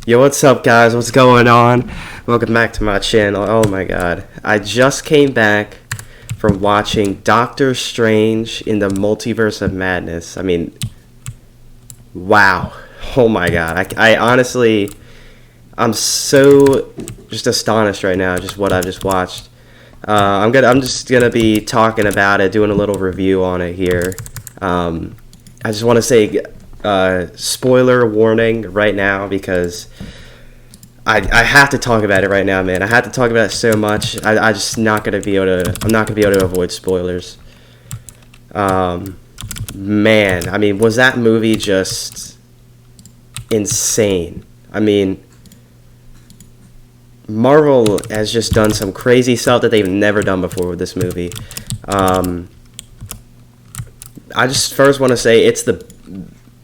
Yo, what's up, guys? What's going on? Welcome back to my channel. Oh my god. I just came back from watching Doctor Strange in the Multiverse of Madness. I mean, wow. Oh my god. I honestly, I'm so just astonished right now, just what I've just watched. I'm just gonna be talking about it, doing a little review on it here. I just want to say, spoiler warning right now, because I have to talk about it right now, man. I have to talk about it so much. I just not gonna be able to. I'm not gonna be able to avoid spoilers. Man, I mean, was that movie just insane? I mean, Marvel has just done some crazy stuff that they've never done before with this movie. I just first want to say it's the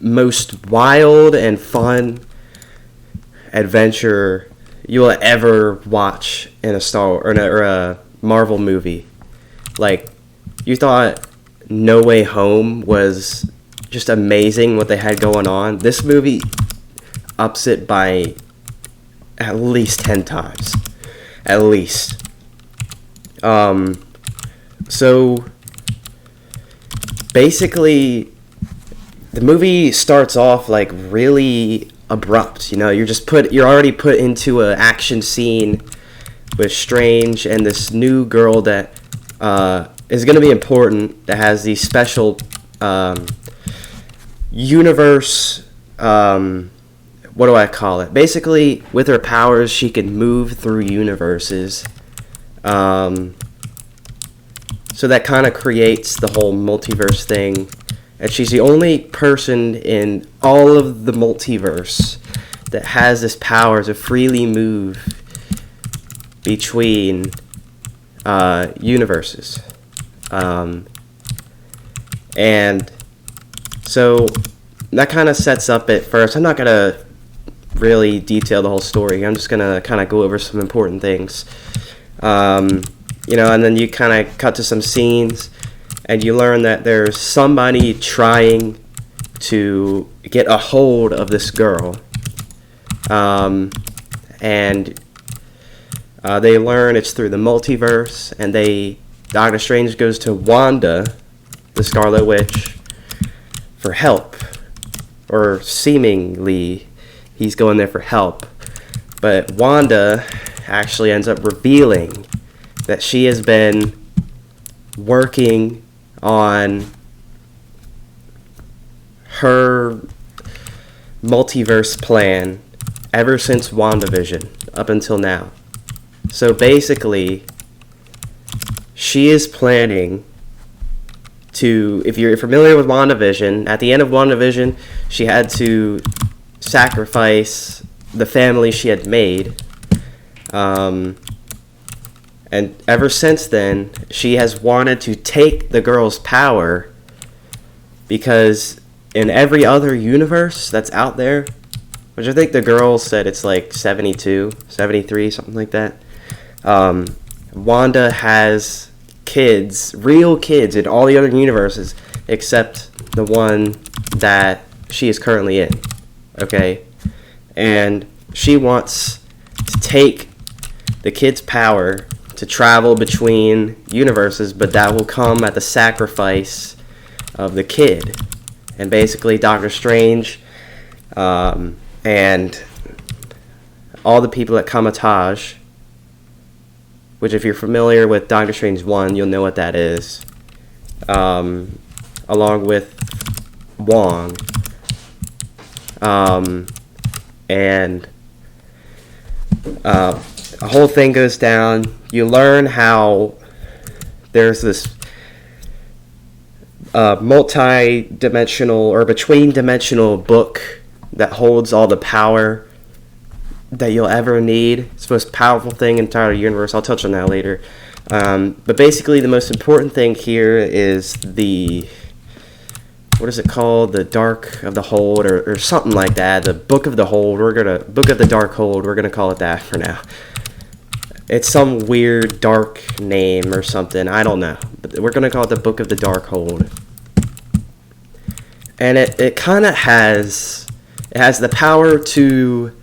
most wild and fun adventure you'll ever watch in a or a Marvel movie. Like, you thought No Way Home was just amazing what they had going on. This movie ups it by at least 10 times. At least. So basically, the movie starts off like really abrupt. You know, you're already put into an action scene with Strange and this new girl that is going to be important, that has these special universe, what do I call it? Basically, with her powers, she can move through universes. So that kind of creates the whole multiverse thing. And she's the only person in all of the multiverse that has this power to freely move between universes. And so that kind of sets up at first. I'm not going to really detail the whole story. I'm just going to kind of go over some important things. You know, and then you kind of cut to some scenes, and you learn that there's somebody trying to get a hold of this girl. And they learn it's through the multiverse, and Doctor Strange goes to Wanda, the Scarlet Witch, for help. Or seemingly, he's going there for help. But Wanda actually ends up revealing that she has been working on her multiverse plan ever since WandaVision up until now. So basically, she is planning to, if you're familiar with WandaVision, at the end of WandaVision, she had to sacrifice the family she had made. And ever since then, she has wanted to take the girl's power, because in every other universe that's out there, which I think the girl said it's like 72, 73, something like that, Wanda has kids, real kids, in all the other universes except the one that she is currently in, okay? And she wants to take the kid's power to travel between universes, but that will come at the sacrifice of the kid. And basically, Doctor Strange and all the people at Kamatage, which if you're familiar with Doctor Strange 1, you'll know what that is, along with Wong, and a whole thing goes down. You learn how there's this multi-dimensional or between-dimensional book that holds all the power that you'll ever need. It's the most powerful thing in the entire universe. I'll touch on that later. But basically, the most important thing here is what is it called? The Dark of the Hold, or something like that. The Book of the Hold. Book of the Dark Hold. We're gonna call it that for now. It's some weird dark name or something. I don't know. But we're going to call it the Book of the Dark Hold. And it kind of has the power to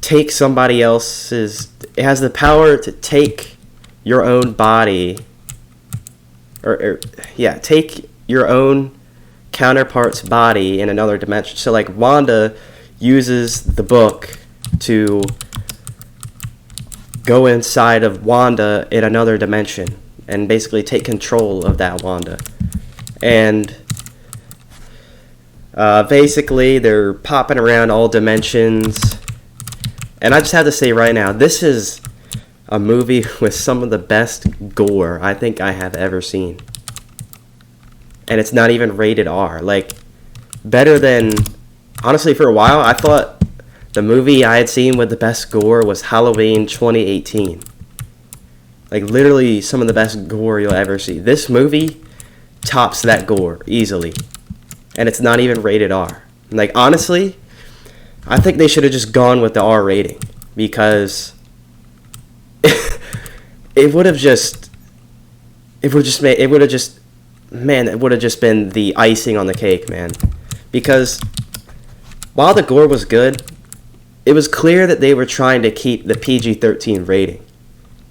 take somebody else's. It has the power to take your own body, take your own counterpart's body in another dimension. So like Wanda uses the book to go inside of Wanda in another dimension and basically take control of that Wanda. And basically they're popping around all dimensions. And I just have to say right now, this is a movie with some of the best gore I think I have ever seen. And it's not even rated R. Like, better than... Honestly, for a while, I thought the movie I had seen with the best gore was Halloween 2018. Like, literally some of the best gore you'll ever see. This movie tops that gore easily. And it's not even rated R. Like, honestly, I think they should have just gone with the R rating. Because it would have just been the icing on the cake, man. Because while the gore was good, it was clear that they were trying to keep the PG-13 rating.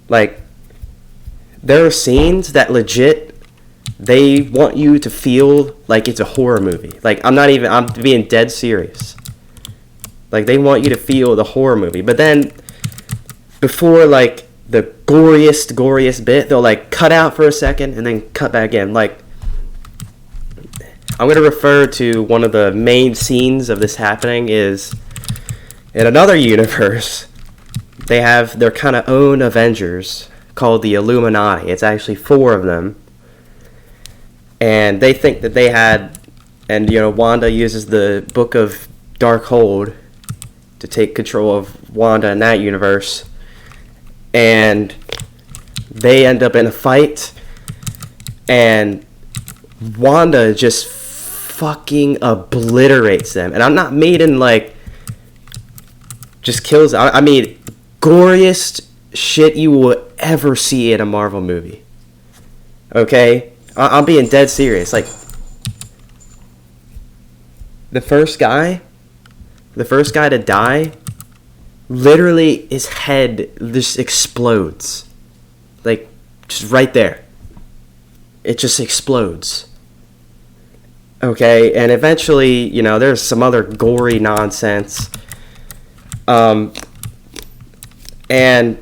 Like, there are scenes that legit, they want you to feel like it's a horror movie. Like, I'm being dead serious. Like, they want you to feel the horror movie. But then, before, like, the goriest bit, they'll, like, cut out for a second and then cut back in. Like, I'm going to refer to one of the main scenes of this happening is in another universe, they have their kind of own Avengers called the Illuminati. It's actually 4 of them. And they think that they had, and, you know, Wanda uses the Book of Darkhold to take control of Wanda in that universe. And they end up in a fight. And Wanda just fucking obliterates them. And I'm not meaning like just kills. I mean goriest shit you will ever see in a Marvel movie. Okay? I'm being dead serious. Like, the first guy to die, literally his head just explodes. Like, just right there. It just explodes. Okay, and eventually, you know, there's some other gory nonsense. And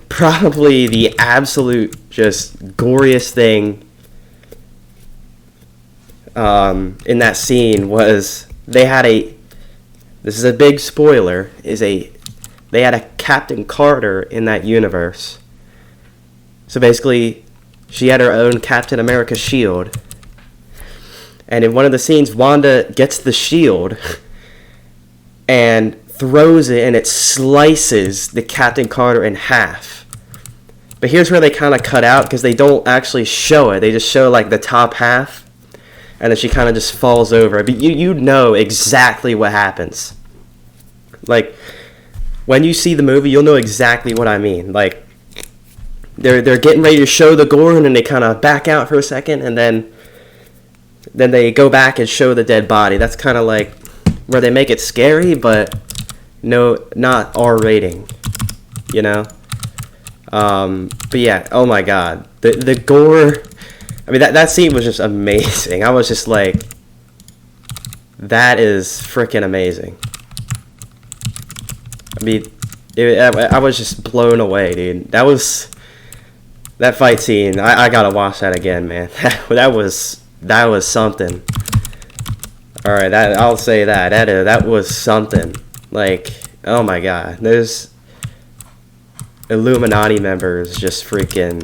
probably the absolute just goriest thing in that scene was this is a big spoiler, they had a Captain Carter in that universe. So basically, she had her own Captain America shield. And in one of the scenes, Wanda gets the shield and throws it, and it slices the Captain Carter in half. But here's where they kind of cut out, because they don't actually show it. They just show, like, the top half, and then she kind of just falls over. But you know exactly what happens. Like, when you see the movie, you'll know exactly what I mean. Like, they're getting ready to show the gore, and then they kind of back out for a second, and then they go back and show the dead body. That's kind of like where they make it scary, but no, not R rating, you know? But yeah, oh my god. The gore, I mean, that scene was just amazing. I was just like, that is freaking amazing. I mean, I was just blown away, dude. That fight scene, I gotta watch that again, man. That was something. Alright, I'll say that. That was something. Like, oh my god. There's Illuminati members just freaking,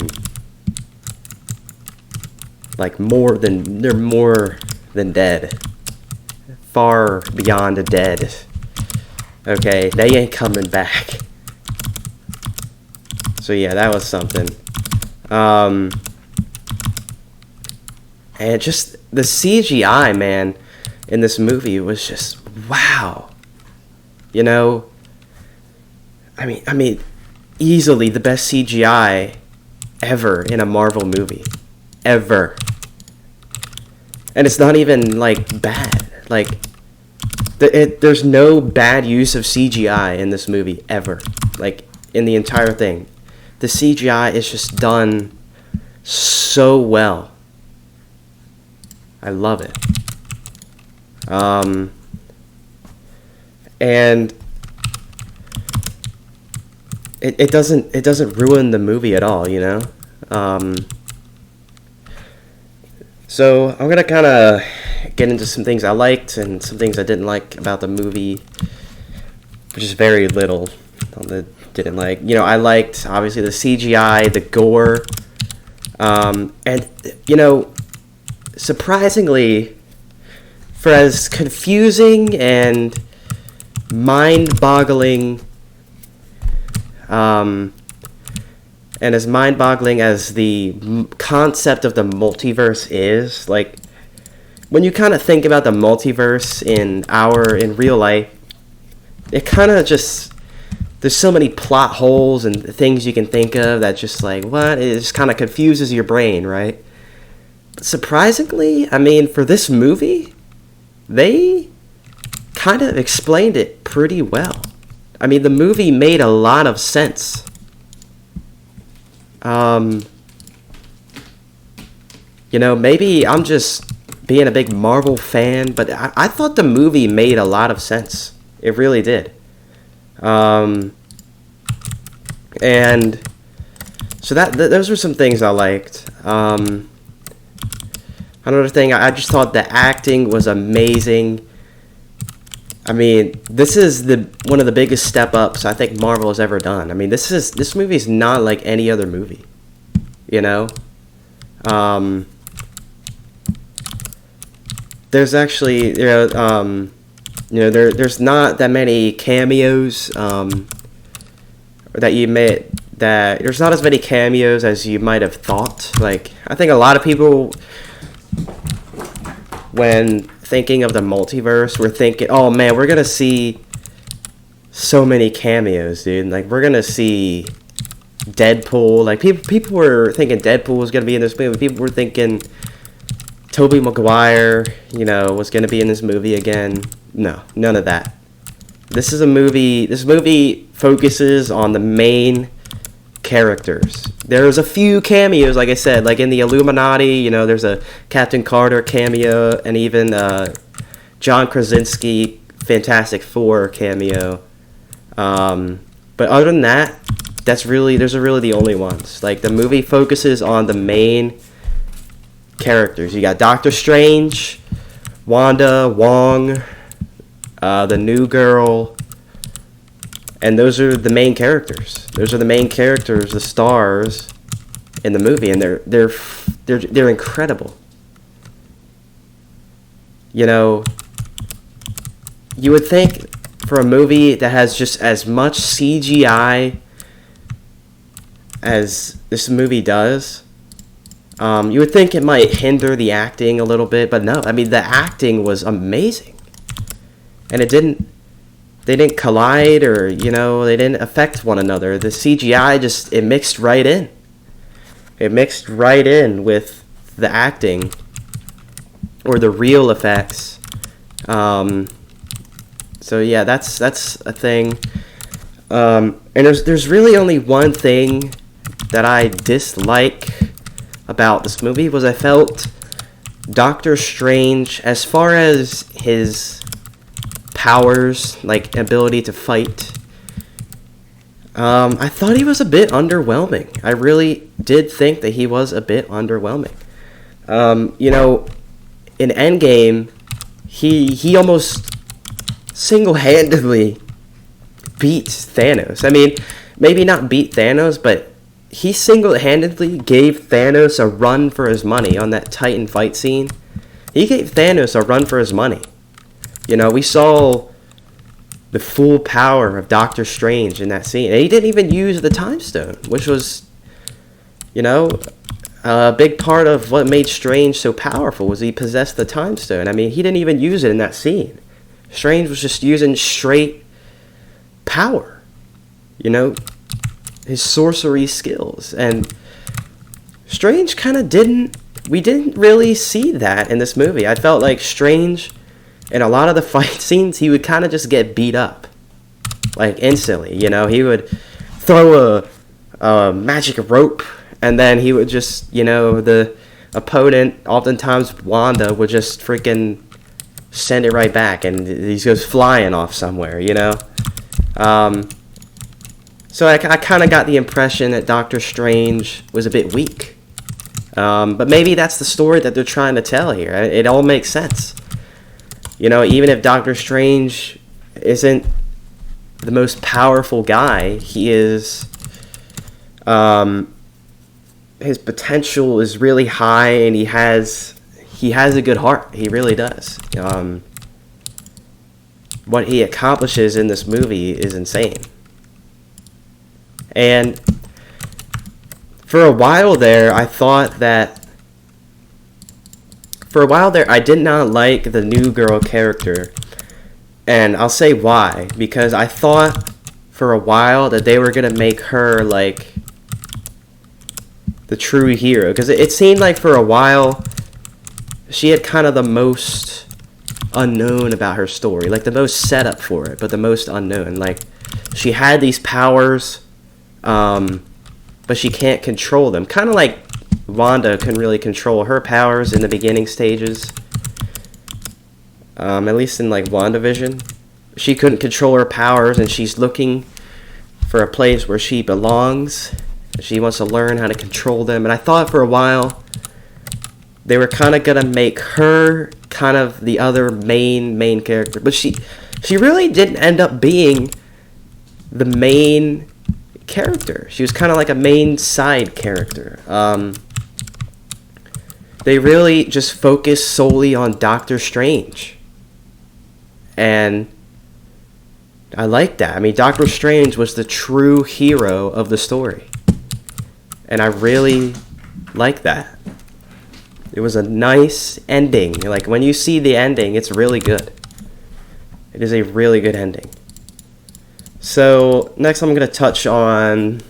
like, they're more than dead. Far beyond dead. Okay, they ain't coming back. So yeah, that was something. And just the CGI, man, in this movie was just wow. You know, I mean, easily the best CGI ever in a Marvel movie, ever. And it's not even like bad. Like, there's no bad use of CGI in this movie ever. like in the entire thing. The CGI is just done so well. I love it. And it doesn't ruin the movie at all, you know. So I'm gonna kind of get into some things I liked and some things I didn't like about the movie, which is very little on the didn't like. You know, I liked obviously the CGI, the gore, and you know, surprisingly, for as confusing and mind-boggling, and as mind-boggling as the concept of the multiverse is, like, when you kind of think about the multiverse in real life, it kind of just, there's so many plot holes and things you can think of that just like, what? It just kind of confuses your brain, right? But surprisingly, I mean, for this movie, they kind of explained it pretty well. I mean, the movie made a lot of sense. You know, maybe I'm just being a big Marvel fan, but I thought the movie made a lot of sense. It really did. And so those were some things I liked. Another thing, I just thought the acting was amazing. I mean, this is one of the biggest step-ups I think Marvel has ever done. I mean, this movie is not like any other movie, you know? There's actually, there's not that many cameos, there's not as many cameos as you might have thought. Like, I think a lot of people, when thinking of the multiverse, we're thinking, oh man, we're gonna see so many cameos, dude. Like, we're gonna see Deadpool. Like, people were thinking Deadpool was gonna be in this movie. People were thinking Tobey Maguire, you know, was gonna be in this movie again. No, none of that. This movie focuses on the main characters. There's a few cameos, like I said, like in the Illuminati, you know, there's a Captain Carter cameo, and even John Krasinski Fantastic Four cameo. But other than that, those are really the only ones. Like, the movie focuses on the main characters. You got Doctor Strange, Wanda, Wong, the new girl, and those are the main characters. Those are the main characters, the stars in the movie, and they're incredible. You know, you would think for a movie that has just as much CGI as this movie does, you would think it might hinder the acting a little bit, but no. I mean, the acting was amazing, and they didn't collide, or, you know, they didn't affect one another. The CGI it mixed right in. It mixed right in with the acting, or the real effects. So yeah, that's a thing. And there's really only one thing that I dislike about this movie, was I felt Doctor Strange, as far as his powers, like ability to fight, I thought he was a bit underwhelming. I really did think that he was a bit underwhelming. You know, in Endgame, he almost single-handedly beat Thanos. I mean, maybe not beat Thanos, but he single-handedly gave Thanos a run for his money on that Titan fight scene. He gave Thanos a run for his money. You know, we saw the full power of Doctor Strange in that scene. And he didn't even use the Time Stone, which was, you know, a big part of what made Strange so powerful, was he possessed the Time Stone. I mean, he didn't even use it in that scene. Strange was just using straight power, you know, his sorcery skills. And Strange kind of we didn't really see that in this movie. I felt like Strange, in a lot of the fight scenes, he would kind of just get beat up, like, instantly. You know, he would throw a magic rope, and then he would just, the opponent, oftentimes Wanda, would just freaking send it right back, and he goes flying off somewhere, So I kind of got the impression that Doctor Strange was a bit weak. But maybe that's the story that they're trying to tell here. It all makes sense. Even if Doctor Strange isn't the most powerful guy, he is... his potential is really high, and he has a good heart. He really does. What he accomplishes in this movie is insane. And for a while there, I did not like the new girl character. And I'll say why. Because I thought for a while that they were going to make her like the true hero. Because it seemed like for a while she had kind of the most unknown about her story. Like the most setup for it, but the most unknown. Like she had these powers, but she can't control them. Kind of like Wanda couldn't really control her powers in the beginning stages. At least in like WandaVision. She couldn't control her powers, and she's looking for a place where she belongs. She wants to learn how to control them. And I thought for a while they were kind of going to make her kind of the other main character. But she really didn't end up being the main character. She was kind of like a main side character. They really just focused solely on Doctor Strange. And I like that. I mean, Doctor Strange was the true hero of the story. And I really like that. It was a nice ending. Like, when you see the ending, it's really good. It is a really good ending. So, next I'm going to touch on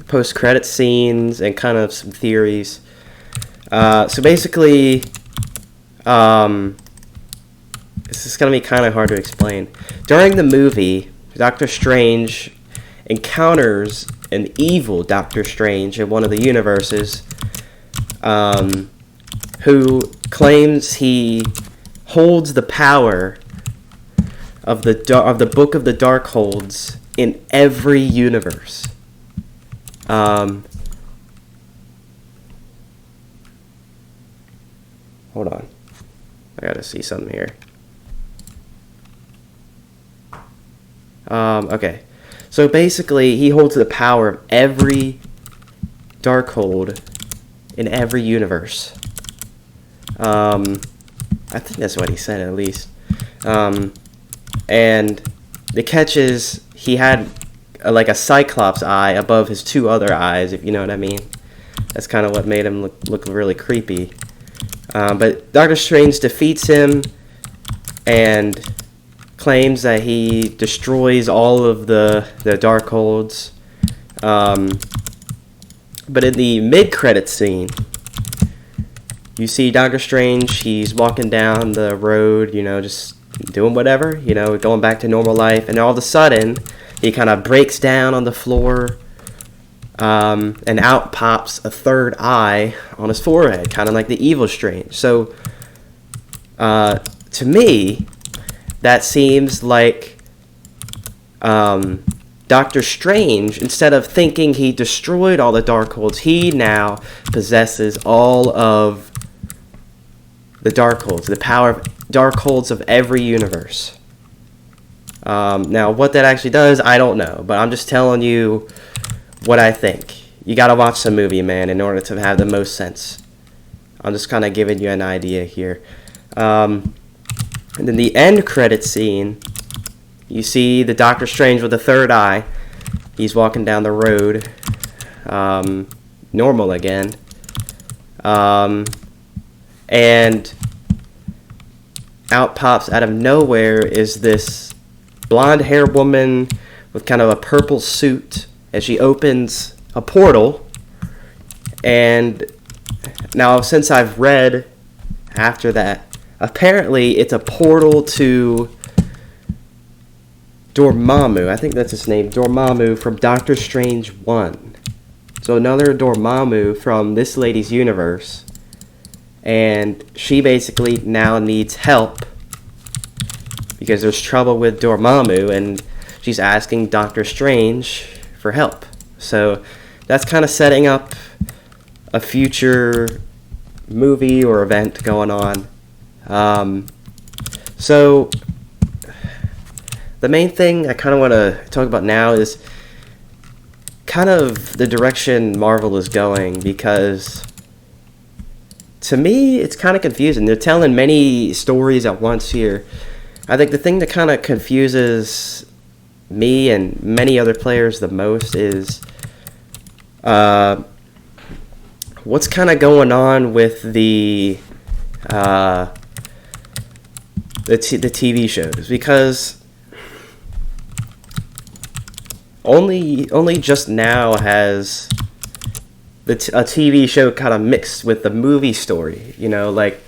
post-credit scenes and kind of some theories. So basically, this is going to be kind of hard to explain. During the movie, Doctor Strange encounters an evil Doctor Strange in one of the universes, who claims he holds the power of the Book of the Darkholds in every universe. Hold on. I gotta see something here. Okay. So basically, he holds the power of every Darkhold in every universe. I think that's what he said, at least. And the catch is, he had like a Cyclops eye above his two other eyes, if you know what I mean. That's kind of what made him look really creepy. But Doctor Strange defeats him and claims that he destroys all of the Darkholds. But in the mid-credit scene, you see Doctor Strange. He's walking down the road, just doing whatever, going back to normal life. And all of a sudden, he kind of breaks down on the floor, and out pops a third eye on his forehead, kind of like the evil Strange. So, to me, that seems like Doctor Strange, instead of thinking he destroyed all the Darkholds, he now possesses all of the Darkholds, the power of Darkholds of every universe. Now, what that actually does, I don't know, but I'm just telling you what I think. You gotta watch the movie, man, in order to have the most sense. I'm just kind of giving you an idea here. And then the end credit scene, you see the Doctor Strange with the third eye. He's walking down the road, normal again. And out pops out of nowhere is this blonde-haired woman with kind of a purple suit, and she opens a portal. And now, since I've read after that, apparently it's a portal to Dormammu, I think that's his name, Dormammu from Doctor Strange 1. So another Dormammu from this lady's universe. And she basically now needs help because there's trouble with Dormammu, and she's asking Doctor Strange for help. So that's kind of setting up a future movie or event going on. So the main thing I kind of want to talk about now is kind of the direction Marvel is going, because to me it's kind of confusing. They're telling many stories at once here. I think the thing that kind of confuses me and many other players the most is what's kind of going on with the TV shows, because only just now has a TV show kind of mixed with the movie story. You know, like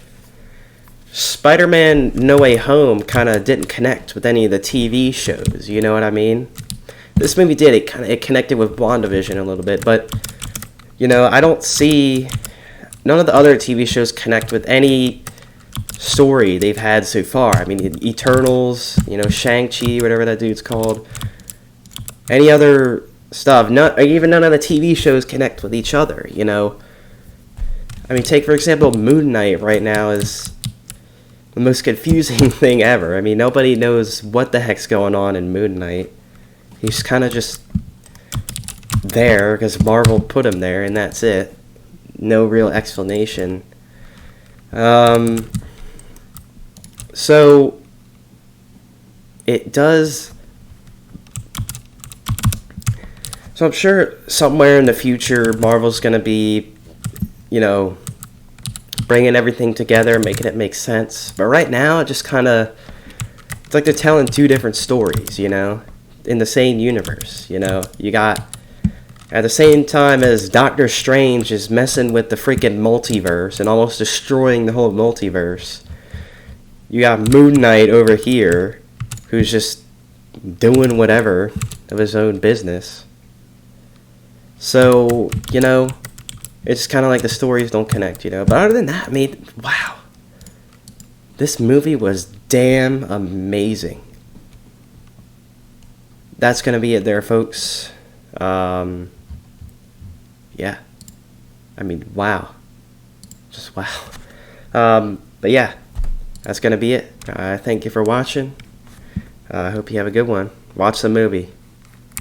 Spider-Man No Way Home kind of didn't connect with any of the TV shows. You know what I mean? This movie did. It connected with WandaVision a little bit, but you know, I don't see none of the other TV shows connect with any story they've had so far. I mean, Eternals, you know, Shang-Chi, whatever that dude's called. Any other stuff, even none of the TV shows connect with each other, you know. I mean, take for example, Moon Knight right now is the most confusing thing ever. I mean, nobody knows what the heck's going on in Moon Knight. He's kind of just there because Marvel put him there, and that's it. No real explanation. So it does. So I'm sure somewhere in the future, Marvel's going to be, you know, bringing everything together, making it make sense. But right now, it just kind of, it's like they're telling two different stories, you know, in the same universe. You know, you got, at the same time as Doctor Strange is messing with the freaking multiverse and almost destroying the whole multiverse, you got Moon Knight over here, who's just doing whatever of his own business. So, you know, it's kind of like the stories don't connect, you know. But other than that, I mean, wow. This movie was damn amazing. That's going to be it there, folks. Yeah. I mean, wow. Just wow. But yeah, that's going to be it. Thank you for watching. I hope you have a good one. Watch the movie.